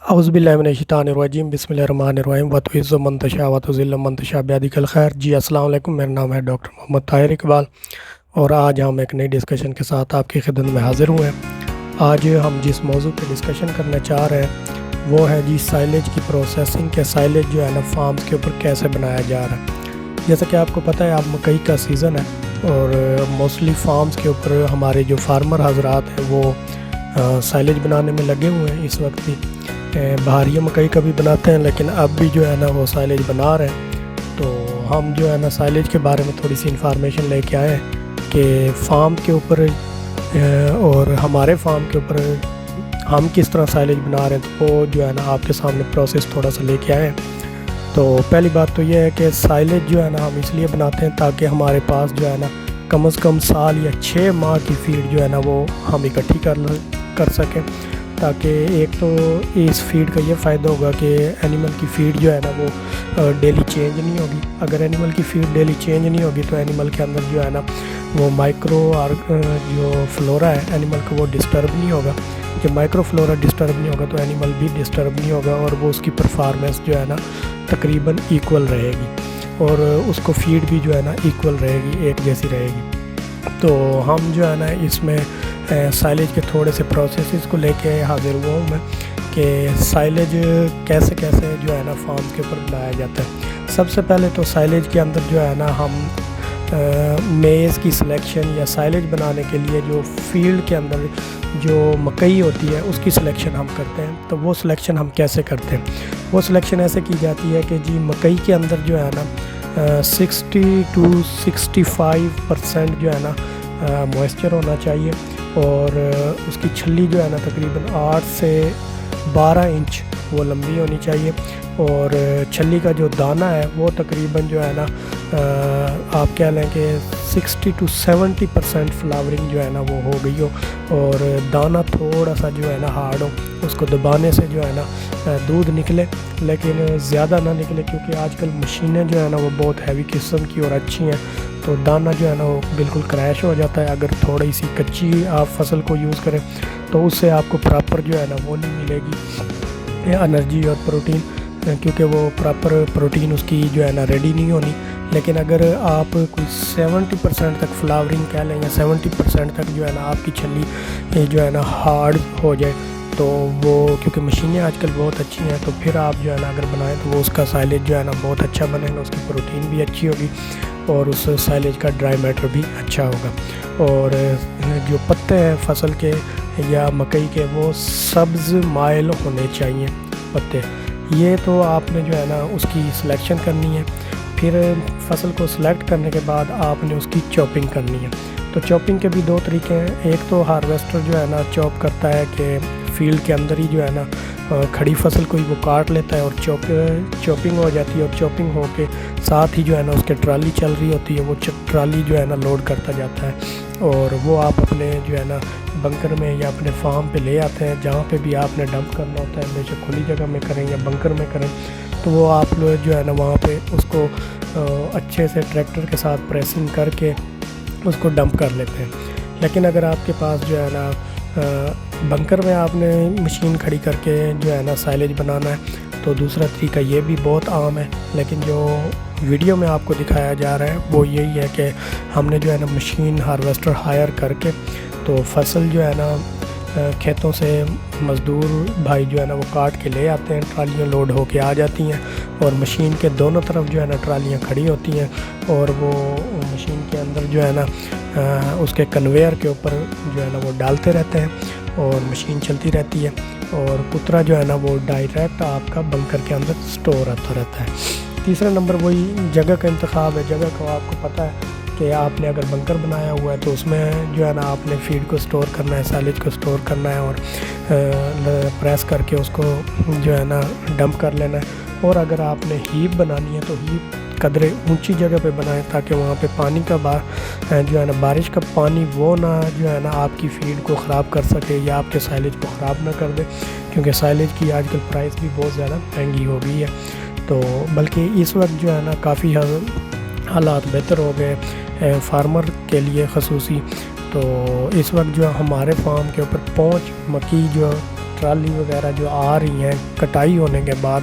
औज़ुबिल्लाहिमिनश्शैतानिर्रजीम बिस्मिल्लाहिर्रहमानिर्रहीम वतुइज़्ज़ु मन तशा वतुज़िल्लु मन तशा बियदिकल खैर। जी अस्सलाम वालेकुम, मेरा नाम है डॉक्टर मोहम्मद ताहिर इकबाल और आज हम एक नई डिस्कशन के साथ आपकी खिदमत में हाज़िर हुए हैं। आज हम जिस मौजू पे डिस्कशन करना चाह रहे हैं वो है जी साइलेज की प्रोसेसिंग के साइलेज जो है ना फार्म्स के ऊपर कैसे बनाया जा रहा है। जैसा कि आपको पता है अब मकई का सीज़न है और मोस्टली फार्म्स के ऊपर हमारे जो फार्मर हजरात हैं वो साइलेज बनाने में लगे हुए हैं। इस वक्त भी बहारिया मकई का भी बनाते हैं, लेकिन अब भी जो है ना वो साइलेज बना रहे हैं। तो हम जो है ना साइलेज के बारे में थोड़ी सी इंफॉर्मेशन लेके आए हैं कि फार्म के ऊपर और हमारे फार्म के ऊपर हम किस तरह साइलेज बना रहे हैं। तो वो जो है ना आपके सामने प्रोसेस थोड़ा सा लेके आए हैं। तो पहली बात तो ये है कि साइलेज जो है ना हम इसलिए बनाते हैं ताकि हमारे पास जो है ना कम से कम साल या 6 माह की फीड जो है ना वो हम इकट्ठी कर सकें, ताकि एक तो इस फीड का ये फ़ायदा होगा कि एनिमल की फ़ीड जो है ना वो डेली चेंज नहीं होगी। अगर एनिमल की फ़ीड डेली चेंज नहीं होगी तो एनिमल के अंदर जो है ना वो माइक्रो और जो फ्लोरा है एनिमल का वो डिस्टर्ब नहीं होगा। जब माइक्रो फ्लोरा डिस्टर्ब नहीं होगा तो एनिमल भी डिस्टर्ब नहीं होगा और वो उसकी परफॉर्मेंस जो है ना तकरीबन इक्वल रहेगी और उसको फ़ीड भी जो है ना इक्वल रहेगी, एक जैसी रहेगी। तो हम जो है ना इसमें साइलेज के थोड़े से प्रोसेसेस को लेके हाजिर हुआ हूँ मैं कि साइलेज कैसे कैसे जो है ना फार्म्स के ऊपर बनाया जाता है। सबसे पहले तो साइलेज के अंदर जो है ना हम मेज़ की सिलेक्शन या साइलेज बनाने के लिए जो फील्ड के अंदर जो मकई होती है उसकी सिलेक्शन हम करते हैं। तो वो सिलेक्शन हम कैसे करते हैं, वो सिलेक्शन ऐसे की जाती है कि जी मकई के अंदर जो है ना 60 to 65% जो है ना मॉइस्चर होना चाहिए और उसकी छल्ली जो है ना तकरीबन 8 से 12 इंच वो लंबी होनी चाहिए और छल्ली का जो दाना है वो तकरीबन जो है ना आप कह लें कि 60 to 70% फ्लावरिंग जो है ना वो हो गई हो और दाना थोड़ा सा जो है ना हार्ड हो, उसको दबाने से जो है ना दूध निकले, लेकिन ज़्यादा ना निकले क्योंकि आजकल मशीनें जो है ना वो बहुत हैवी किस्म की और अच्छी हैं। तो दाना जो है ना वो बिल्कुल क्रैश हो जाता है। अगर थोड़ी सी कच्ची आप फसल को यूज़ करें तो उससे आपको प्रॉपर जो है ना वो नहीं मिलेगी एनर्जी और प्रोटीन, क्योंकि वो प्रॉपर प्रोटीन उसकी जो है ना रेडी नहीं होनी। लेकिन अगर आप कोई 70% तक फ्लावरिंग कह लें या 70% तक जो है ना आपकी छल्ली जो है ना हार्ड हो जाए तो वो, क्योंकि मशीनें आजकल बहुत अच्छी हैं, तो फिर आप जो है ना अगर बनाएं तो वो उसका साइलेज जो है ना बहुत अच्छा बनेगा, उसकी प्रोटीन भी अच्छी होगी और उस साइलेज का ड्राई मैटर भी अच्छा होगा। और जो पत्ते हैं फसल के या मकई के वो सब्ज़ माइल होने चाहिए पत्ते। ये तो आपने जो है ना उसकी सिलेक्शन करनी है। फिर फसल को सिलेक्ट करने के बाद आपने उसकी चॉपिंग करनी है। तो चॉपिंग के भी दो तरीके हैं। एक तो हार्वेस्टर जो है ना चॉप करता है कि फील्ड के अंदर ही जो है ना खड़ी फसल को ही वो काट लेता है और चॉपिंग हो जाती है और चॉपिंग हो के साथ ही जो है ना उसके ट्राली चल रही होती है, वो ट्राली जो है ना लोड करता जाता है और वो आप अपने जो है ना बंकर में या अपने फार्म पे ले आते हैं। जहाँ पे भी आपने डंप करना होता है, बेशक खुली जगह में करें या बंकर में करें, तो वो आप लोग जो है ना वहाँ पे उसको अच्छे से ट्रैक्टर के साथ प्रेसिंग करके उसको डंप कर लेते हैं। लेकिन अगर आपके पास जो है ना बंकर में आपने मशीन खड़ी करके जो है ना साइलेज बनाना है तो दूसरा तरीका ये भी बहुत आम है, लेकिन जो वीडियो में आपको दिखाया जा रहा है वो यही है कि हमने जो है ना मशीन हार्वेस्टर हायर करके तो फसल जो है ना खेतों से मज़दूर भाई जो है ना वो काट के ले आते हैं, ट्रालियाँ लोड होके आ जाती हैं और मशीन के दोनों तरफ जो है ना ट्रालियाँ खड़ी होती हैं और वो मशीन के अंदर जो है ना उसके कन्वेयर के ऊपर जो है ना वो डालते रहते हैं और मशीन चलती रहती है और पुतरा जो है ना वो डायरेक्ट आपका बंकर के अंदर स्टोर होता रहता है। तीसरा नंबर वही जगह का इंतखाब है। जगह को आपको पता है कि आपने अगर बंकर बनाया हुआ है तो उसमें जो है ना आपने फीड को स्टोर करना है, साइलेज को स्टोर करना है और प्रेस करके उसको जो है ना डंप कर लेना है। और अगर आपने हीप बनानी है तो हीप कदरे ऊंची जगह पे बनाएं ताकि वहाँ पे पानी का जो है ना बारिश का पानी वो ना जो है ना आपकी फीड को ख़राब कर सके या आपके साइलेज को ख़राब ना कर दे, क्योंकि साइलेज की आजकल प्राइस भी बहुत ज़्यादा महंगी हो गई है। तो बल्कि इस वक्त जो है ना काफ़ी हालात बेहतर हो गए फार्मर के लिए खसूसी। तो इस वक्त जो हमारे फार्म के ऊपर 5 मक्की जो ٹرالی وغیرہ جو آ رہی ہیں کٹائی ہونے کے بعد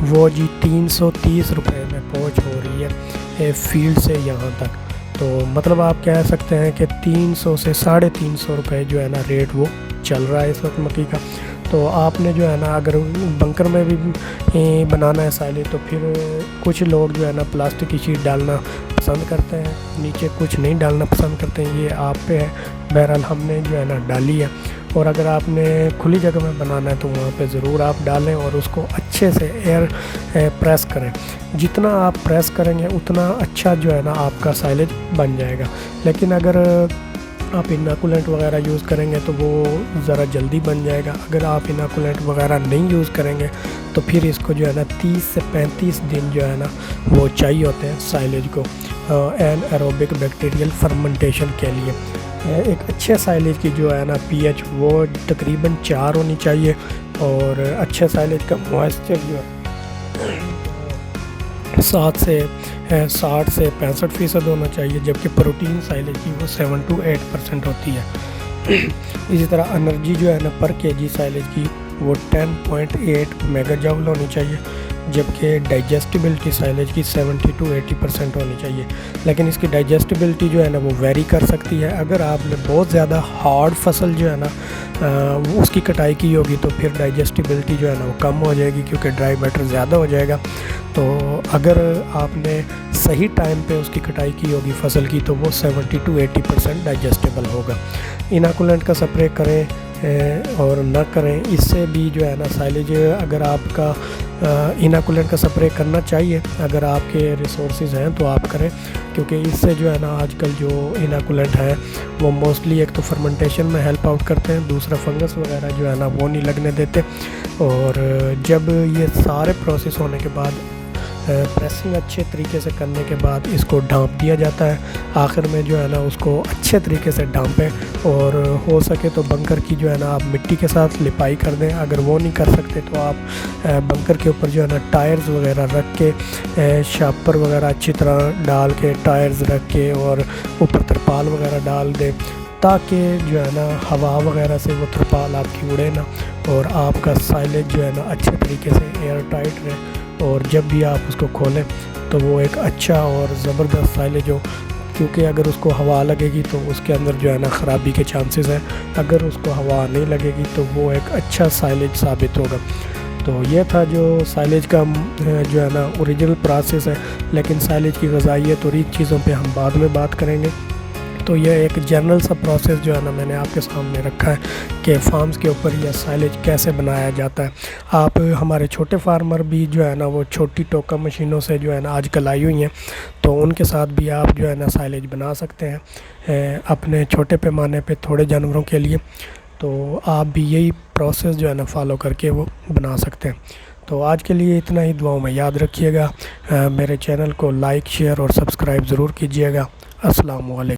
وہ جی 330 روپے میں پہنچ ہو رہی ہے فیلڈ سے یہاں تک. تو مطلب آپ کہہ سکتے ہیں کہ 300 سے 350 روپے جو ہے نا ریٹ وہ چل رہا ہے اس وقت مکئی کا. تو آپ نے جو ہے نا اگر بنکر میں بھی بنانا ہے سائلیج تو پھر کچھ لوگ جو ہے نا پلاسٹک کی شیٹ ڈالنا پسند کرتے ہیں, نیچے کچھ نہیں ڈالنا پسند کرتے ہیں, یہ آپ پہ ہے. بہرحال ہم نے جو ہے نا ڈالی ہے, اور اگر آپ نے کھلی جگہ میں بنانا ہے تو وہاں پہ ضرور آپ ڈالیں اور اس کو اچھے سے ایئر پریس کریں. جتنا آپ پریس کریں گے اتنا اچھا جو ہے نا آپ کا سائلیج بن جائے گا. لیکن اگر آپ اناکولنٹ وغیرہ یوز کریں گے تو وہ ذرا جلدی بن جائے گا. اگر آپ اناکولنٹ وغیرہ نہیں یوز کریں گے تو پھر اس کو جو ہے نا 30 سے 35 دن جو ہے نا وہ چاہیے ہوتے ہیں سائلیج کو این ایروبک بیکٹیریل فرمنٹیشن کے لیے. ایک اچھے سائلیج کی جو ہے نا پی ایچ وہ تقریباً 4 ہونی چاہیے, اور اچھے سائلیج کا موئسچر جو ہے 60 سے 65% ہونا چاہیے, جبکہ پروٹین سائلیج کی وہ 7 to 8% ہوتی ہے. اسی طرح انرجی جو ہے نا پر کے جی سائلیج کی وہ 10.8 میگا جاؤل ہونی چاہیے, جبکہ ڈائجسٹیبلٹی سائلیج کی 70 to 80% ہونی چاہیے. لیکن اس کی ڈائجسٹیبلٹی جو ہے نا وہ ویری کر سکتی ہے. اگر آپ نے بہت زیادہ ہارڈ فصل جو ہے نا اس کی کٹائی کی ہوگی تو پھر ڈائجسٹیبلٹی جو ہے نا وہ کم ہو جائے گی, کیونکہ ڈرائی میٹر زیادہ ہو جائے گا. تو اگر آپ نے صحیح ٹائم پہ اس کی کٹائی کی ہوگی فصل کی تو وہ 70 to 80% ڈائجسٹیبل ہوگا. اناکولنٹ کا سپرے کریں اور نہ کریں, اس سے بھی جو ہے نا سائلیج, اگر آپ کا اناکولنٹ کا سپرے کرنا چاہیے, اگر آپ کے ریسورسز ہیں تو آپ کریں, کیونکہ اس سے جو ہے نا آج کل جو اناکولنٹ ہیں وہ موسٹلی ایک تو فرمنٹیشن میں ہیلپ آؤٹ کرتے ہیں, دوسرا فنگس وغیرہ جو ہے نا وہ نہیں لگنے دیتے. اور جب یہ سارے پروسیس ہونے کے بعد پریسنگ اچھے طریقے سے کرنے کے بعد اس کو ڈھانپ دیا جاتا ہے. آخر میں جو ہے نا اس کو اچھے طریقے سے ڈھانپیں, اور ہو سکے تو بنکر کی جو ہے نا آپ مٹی کے ساتھ لپائی کر دیں. اگر وہ نہیں کر سکتے تو آپ بنکر کے اوپر جو ہے نا ٹائرز وغیرہ رکھ کے, شاپر وغیرہ اچھی طرح ڈال کے ٹائرز رکھ کے اور اوپر ترپال وغیرہ ڈال دیں, تاکہ جو ہے نا ہوا وغیرہ سے وہ ترپال آپ کی اڑے نا, اور آپ کا سائلیج جو ہے نا اچھے طریقے سے ایئر ٹائٹ رہے, اور جب بھی آپ اس کو کھولیں تو وہ ایک اچھا اور زبردست سائلیج ہو. کیونکہ اگر اس کو ہوا لگے گی تو اس کے اندر جو ہے نا خرابی کے چانسز ہیں, اگر اس کو ہوا نہیں لگے گی تو وہ ایک اچھا سائلیج ثابت ہوگا. تو یہ تھا جو سائلیج کا جو ہے نا اوریجنل پروسیس ہے. لیکن سائلیج کی غذائیت اور ان چیزوں پہ ہم بعد میں بات کریں گے. تو یہ ایک جنرل سا پروسیس جو ہے نا میں نے آپ کے سامنے رکھا ہے کہ فارمز کے اوپر یہ سائلیج کیسے بنایا جاتا ہے. آپ ہمارے چھوٹے فارمر بھی جو ہے نا وہ چھوٹی ٹوکا مشینوں سے جو ہے نا آج کل آئی ہوئی ہیں, تو ان کے ساتھ بھی آپ جو ہے نا سائلیج بنا سکتے ہیں اپنے چھوٹے پیمانے پہ تھوڑے جانوروں کے لیے. تو آپ بھی یہی پروسیس جو ہے نا فالو کر کے وہ بنا سکتے ہیں. تو آج کے لیے اتنا ہی. دعاؤں میں یاد رکھیے گا. میرے چینل کو لائک, شیئر اور سبسکرائب ضرور کیجیے گا. السلام علیکم.